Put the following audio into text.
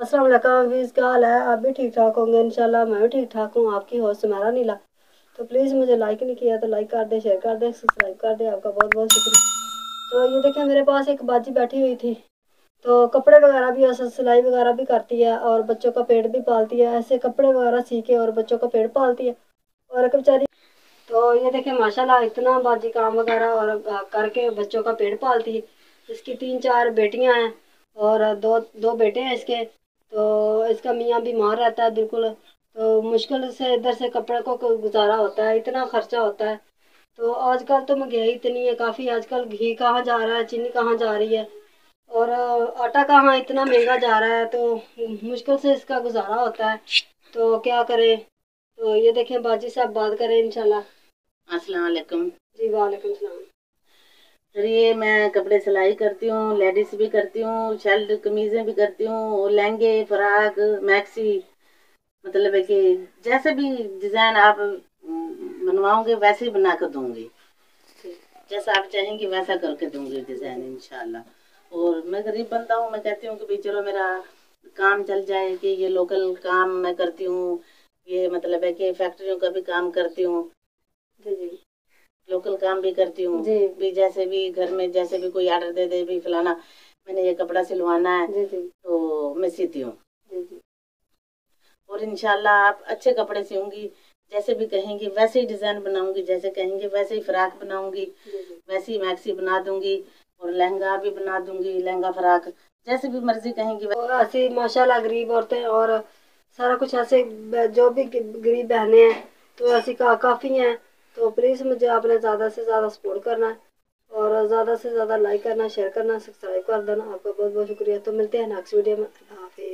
अस्सलाम वालेकुम, क्या हाल है? आप भी ठीक ठाक होंगे इंशाल्लाह। मैं भी ठीक ठाक हूँ। आपकी होस्ट सुमेरा नीला। तो प्लीज़ मुझे लाइक नहीं किया तो लाइक कर दे, शेयर कर दे, सब्सक्राइब कर दे। आपका बहुत बहुत शुक्रिया। तो ये देखिए मेरे पास एक बाजी बैठी हुई थी, तो कपड़े वगैरह भी ऐसा सिलाई वगैरह भी करती है और बच्चों का पेट भी पालती है। ऐसे कपड़े वगैरह सी के और बच्चों का पेट पालती है और एक बेचारी। तो ये देखिए माशाल्लाह इतना बाजी काम वगैरह और करके बच्चों का पेट पालती है। इसकी 3-4 बेटियां हैं और दो दो बेटे हैं इसके। तो इसका मियाँ बीमार रहता है बिल्कुल, तो मुश्किल से इधर से कपड़े को गुजारा होता है, इतना खर्चा होता है। तो आजकल तो महंगाई इतनी है काफ़ी, आजकल घी कहाँ जा रहा है, चीनी कहाँ जा रही है और आटा कहाँ इतना महंगा जा रहा है। तो मुश्किल से इसका गुजारा होता है, तो क्या करें। तो ये देखें बाजी साहब बात करें इंशाल्लाह। अस्सलाम वालेकुम। जी वालेकुम सलाम। सर ये मैं कपड़े सिलाई करती हूँ, लेडीज भी करती हूँ, शर्ट कमीजें भी करती हूँ, लहंगे फ्राक मैक्सी, मतलब है कि जैसे भी डिजाइन आप बनवाओगे वैसे ही बना कर दूंगी। जैसा आप चाहेंगे वैसा करके दूंगी डिजाइन इंशाल्लाह। और मैं गरीब बंदा हूँ, मैं कहती हूँ कि भाई चलो मेरा काम चल जाए, कि ये लोकल काम मैं करती हूँ, ये मतलब है कि फैक्ट्रियों का भी काम करती हूँ, जी जी लोकल काम भी करती हूँ। जी भी जैसे भी घर में जैसे भी कोई आर्डर दे दे भी फलाना मैंने ये कपड़ा सिलवाना है, जी जी तो मैं सीती हूँ। जी जी और इंशाल्लाह आप अच्छे कपड़े सीऊंगी, जैसे भी कहेंगी वैसे ही डिजाइन बनाऊंगी, जैसे कहेंगे वैसे ही फ्राक बनाऊंगी, जी जी। वैसे ही मैक्सी बना दूंगी, और लहंगा भी बना दूंगी, लहंगा फ्राक जैसे भी मर्जी कहेंगी। और ऐसी माशाल्लाह गरीब औरतें और सारा कुछ ऐसे जो भी गरीब बहनें हैं तो ऐसी काफ़ी हैं। तो प्लीज़ मुझे आपने ज़्यादा से ज़्यादा सपोर्ट करना है और ज़्यादा से ज़्यादा लाइक करना, शेयर करना, सब्सक्राइब कर देना। आपका बहुत बहुत शुक्रिया। तो मिलते हैं नेक्स्ट वीडियो में। अल्लाह हाफिज़।